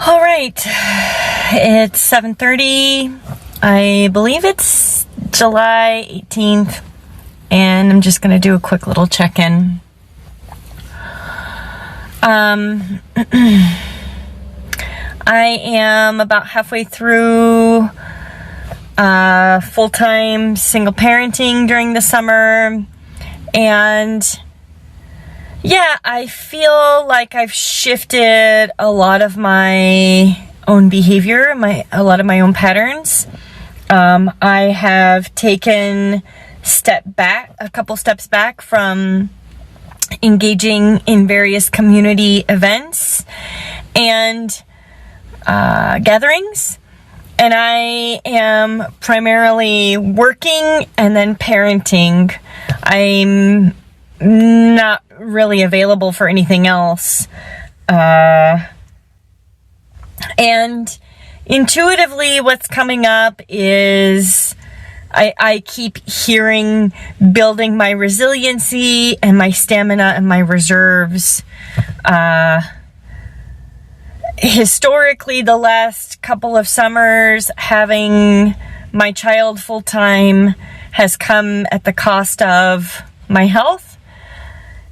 All right, it's 7:30. I believe it's July 18th, and I'm just going to do a quick little check-in. I am about halfway through full-time single parenting during the summer, and yeah, I feel like I've shifted a lot of my own behavior, a lot of my own patterns. I have taken a couple steps back from engaging in various community events and gatherings, and I am primarily working and then parenting. I'm not really available for anything else. And intuitively, what's coming up is I keep hearing building my resiliency and my stamina and my reserves. Historically, the last couple of summers, having my child full-time has come at the cost of my health.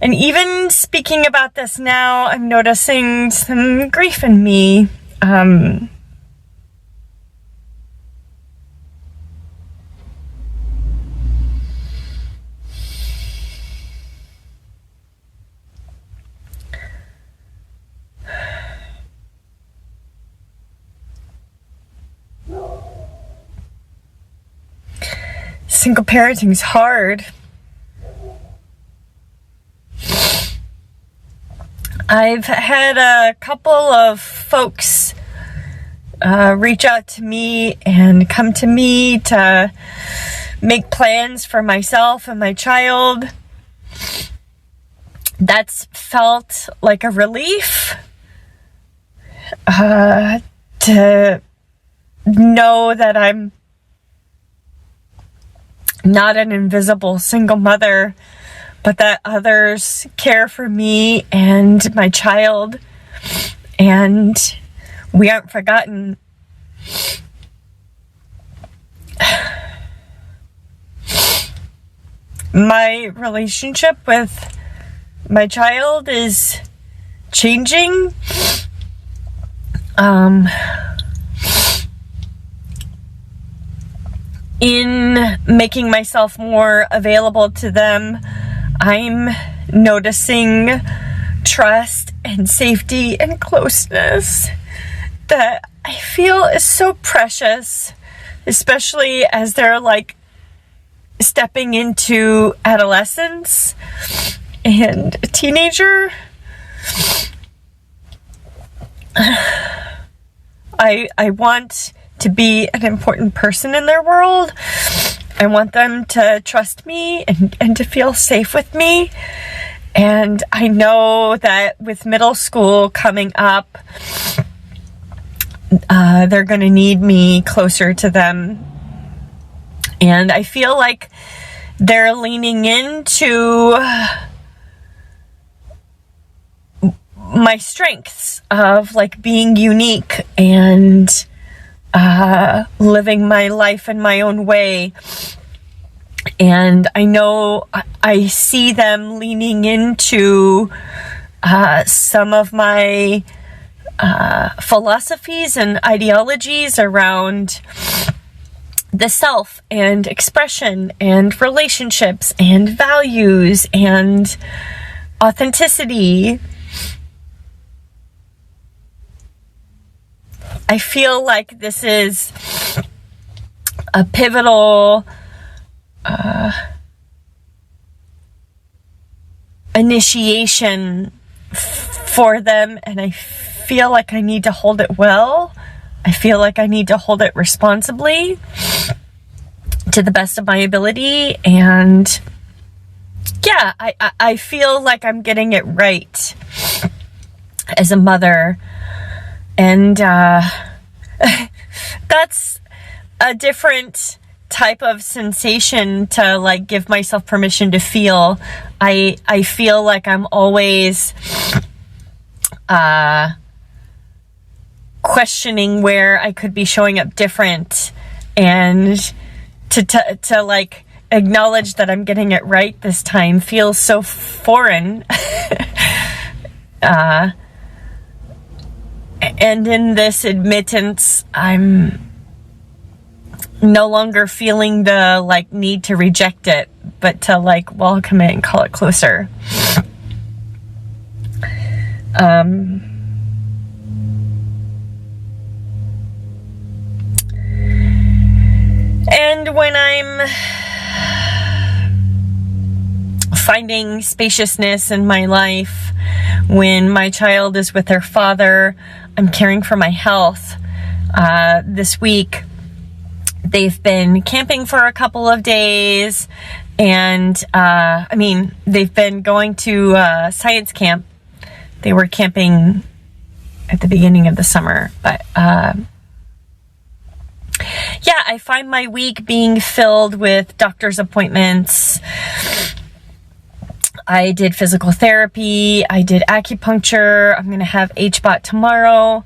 And even speaking about this now, I'm noticing some grief in me. Single parenting is hard. I've had a couple of folks reach out to me and come to me to make plans for myself and my child. That's felt like a relief to know that I'm not an invisible single mother, but that others care for me and my child, and we aren't forgotten. My relationship with my child is changing. In making myself more available to them, I'm noticing trust and safety and closeness that I feel is so precious, especially as they're like stepping into adolescence and a teenager. I want to be an important person in their world. I want them to trust me and to feel safe with me. And I know that with middle school coming up, they're going to need me closer to them. And I feel like they're leaning into my strengths of like being unique and living my life in my own way. And I know I see them leaning into some of my philosophies and ideologies around the self and expression and relationships and values and authenticity. I feel like this is a pivotal initiation for them, and I feel like I need to hold it well. I feel like I need to hold it responsibly to the best of my ability, and yeah, I feel like I'm getting it right as a mother. And that's a different type of sensation to like give myself permission to feel. I feel like I'm always questioning where I could be showing up different, and to like acknowledge that I'm getting it right this time feels so foreign. And in this admittance, I'm no longer feeling the like need to reject it, but to like welcome it and call it closer. And when I'm finding spaciousness in my life, when my child is with their father, I'm caring for my health. This week, they've been camping for a couple of days, and they've been going to science camp. They were camping at the beginning of the summer, but yeah, I find my week being filled with doctor's appointments. I did physical therapy, I did acupuncture, I'm going to have HBOT tomorrow,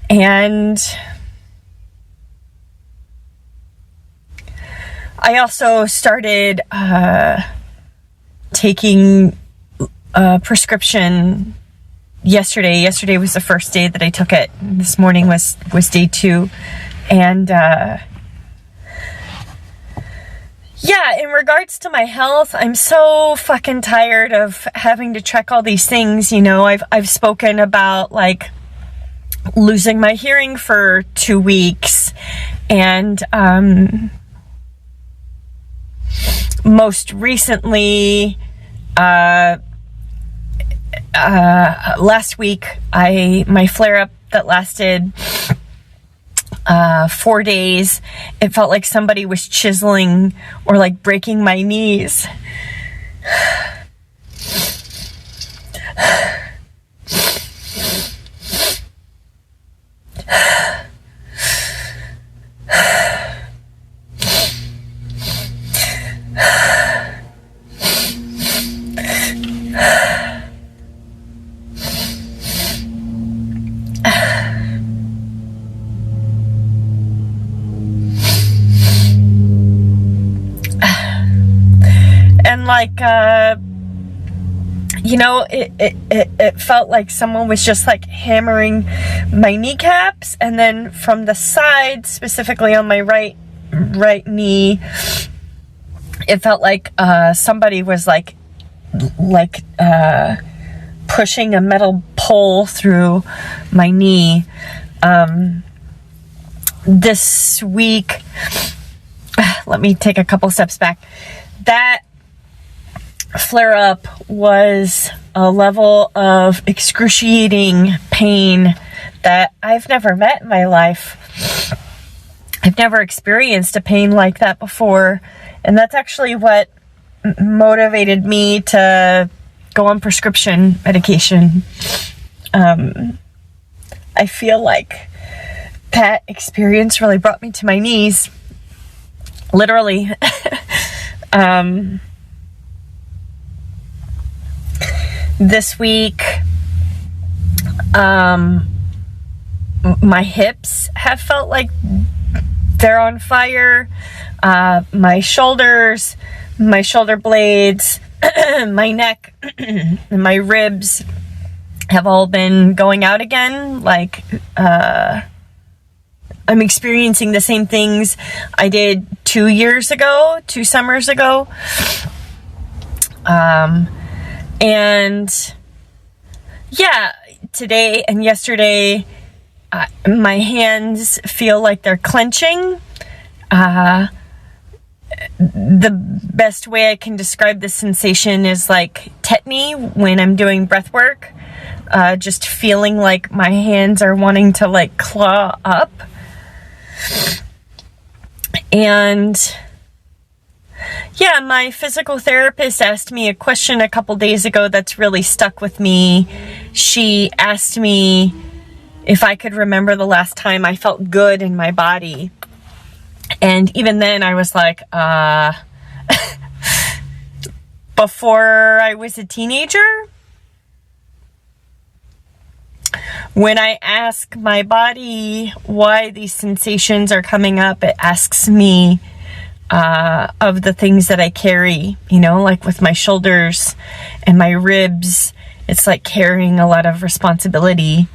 and I also started taking a prescription yesterday. Yesterday was the first day that I took it. This morning was day 2. And yeah, in regards to my health, I'm so fucking tired of having to check all these things. You know, I've spoken about like losing my hearing for 2 weeks, and most recently, last week, my flare-up that lasted 4 days, it felt like somebody was chiseling or like breaking my knees. And like, you know, it felt like someone was just like hammering my kneecaps, and then from the side, specifically on my right knee, it felt like somebody was like pushing a metal pole through my knee. This week, let me take a couple steps back. That flare-up was a level of excruciating pain that I've never met in my life. I've never experienced a pain like that before, and that's actually what motivated me to go on prescription medication. I feel like that experience really brought me to my knees, literally. This week, my hips have felt like they're on fire. My shoulders, my shoulder blades, my neck, and my ribs have all been going out again. Like, I'm experiencing the same things I did 2 summers ago. And yeah, today and yesterday, my hands feel like they're clenching. The best way I can describe this sensation is like tetany when I'm doing breath work. Just feeling like my hands are wanting to like claw up. And yeah, my physical therapist asked me a question a couple days ago that's really stuck with me. She asked me if I could remember the last time I felt good in my body. And even then I was like, before I was a teenager? When I ask my body why these sensations are coming up, it asks me of the things that I carry, like with my shoulders and my ribs. It's like carrying a lot of responsibility.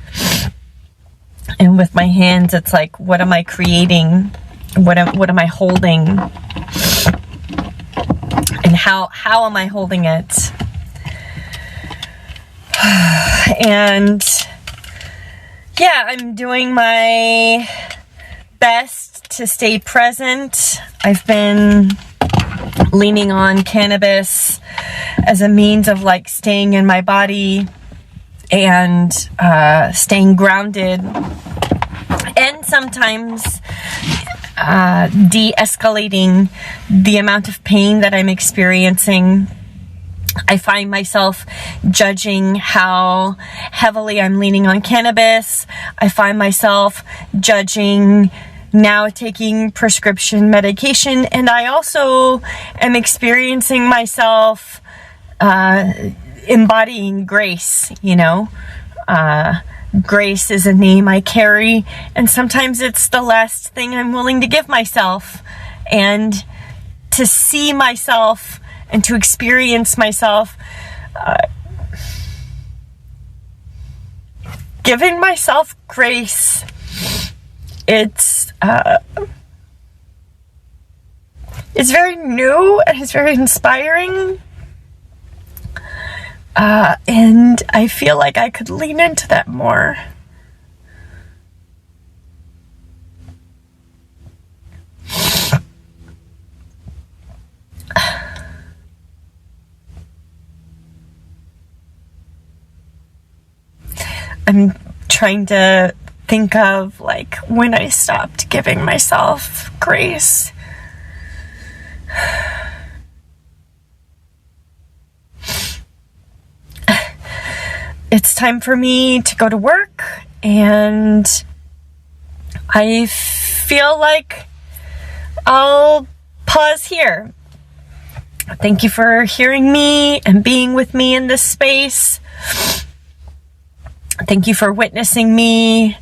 And with my hands, it's like, what am I creating? What am I holding? And how am I holding it? And yeah, I'm doing my best to stay present. I've been leaning on cannabis as a means of like staying in my body and staying grounded, and sometimes de-escalating the amount of pain that I'm experiencing. I find myself judging how heavily I'm leaning on cannabis. I find myself judging now taking prescription medication, and I also am experiencing myself embodying grace. Grace is a name I carry, and sometimes it's the last thing I'm willing to give myself. And to see myself and to experience myself, giving myself grace, it's very new and it's very inspiring. And I feel like I could lean into that more. I'm trying to think of like when I stopped giving myself grace. It's time for me to go to work, and I feel like I'll pause here. Thank you for hearing me and being with me in this space. Thank you for witnessing me,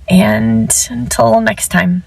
and until next time.